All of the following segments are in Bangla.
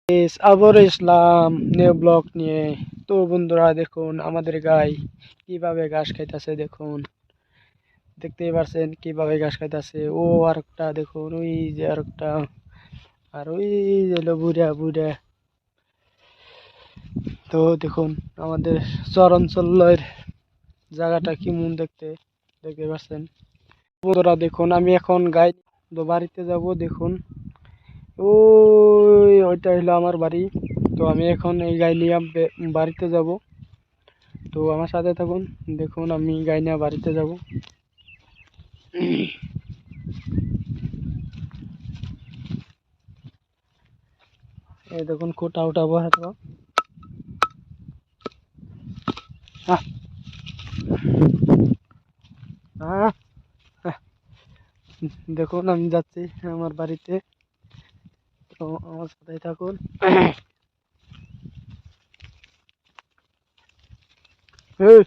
আবার ইসলাম নিউ ব্লক নিয়ে। তো বন্ধুরা দেখুন আমাদের গাই কিভাবে ঘাস খাইতেছে, দেখুন দেখতেই পারছেন কিভাবে ঘাস খাইতেছে। ও আর একটা দেখুন, ওই যে আর একটা, আর ওই যে বুড়া বুড়া। তো দেখুন আমাদের চর অঞ্চলের জায়গাটা কেমন দেখতে, দেখতে পাচ্ছেন বন্ধুরা। দেখুন আমি এখন গাই বাড়িতে যাব। দেখুন ওইটা হলো আমার বাড়ি। তো আমি এখন এই গাই নিয়ে বাড়িতে যাব। তো আমার সাথে থাকুন। দেখুন আমি গাই নিয়ে বাড়িতে যাব। এই দেখুন কোটা উঠাবো হাতটা। আহ, আহ, আহ। দেখুন আমি যাচ্ছি আমার বাড়িতে। তো আমার সাথে থাকুন। এই,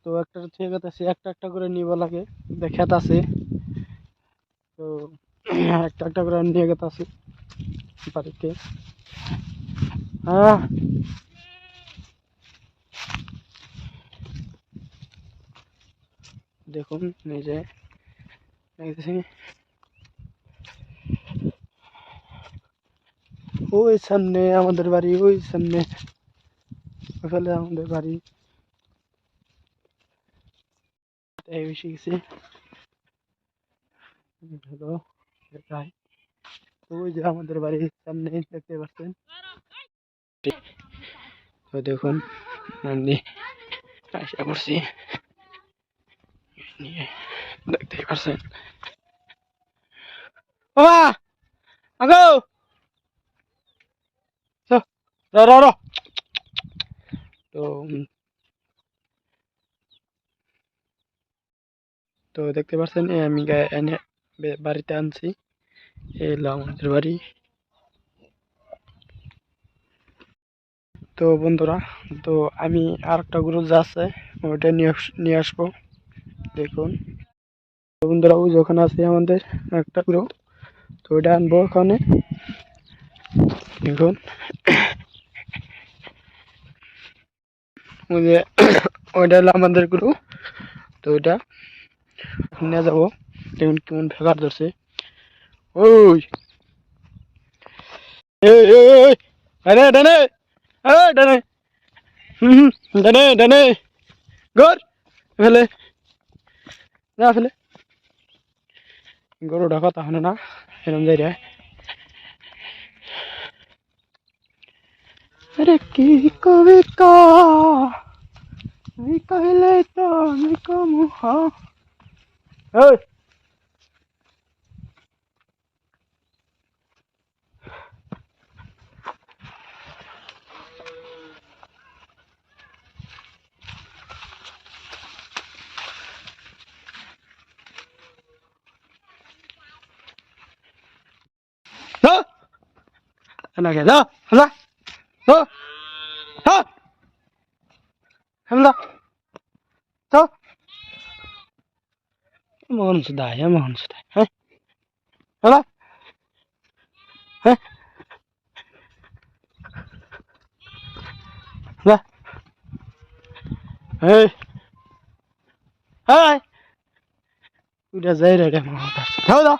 তো একটা ঠিক আছে, একটা একটা করে নিব লাগে, দেখাত আছে। তো একটা একটা করে নিয়ে গেতে আছে বাড়িতে। হ্যাঁ, দেখুন নিজে দেখতেছি। ওই সামনে আমাদের বাড়ি, ওই সামনে ওখানে আমাদের বাড়ি। এই বেশি গেছে হলো তাই। তো ওই যে আমাদের বাড়ির সামনে দেখতে পাচ্ছেন। তো দেখুন আমি আশা করছি নিয়ে, দেখতেই পাচ্ছেন। বাবা আগো, র র র। তো তো দেখতে পাচ্ছেন আমি এনে বাড়িতে আনছি। এই হলো আমাদের বাড়ি। তো বন্ধুরা, তো আমি আর একটা গরু যা আছে ওইটা নিয়ে আসবো। দেখুন তো বন্ধুরা, ওই যখন আছে আমাদের একটা গরু, তো ওইটা আনবো ওখানে। দেখুন ওই যে ওইটা হলো আমাদের গরু। তো ওইটা নিয়ে যাবো। দেখুন কেমন ফেকার ধরছে। ওই এই এই এই, ডানে ডানে, এই ডানে, ডানে ডানে, গর ফেলে, যা ফেলে। গরু ঢাকা তাহলে না এরম যাই রে। আরে কি কবি কা, আমি কহিলে তো আমি কমু এই। এনাকে যা যা যা যা, হেমলা যা। মোহন সুদাই, মোহন সুদাই, হ্যাঁ হেলা, হ্যাঁ যা, এই হাই উড়া যাই রে মোহন, যাও যা।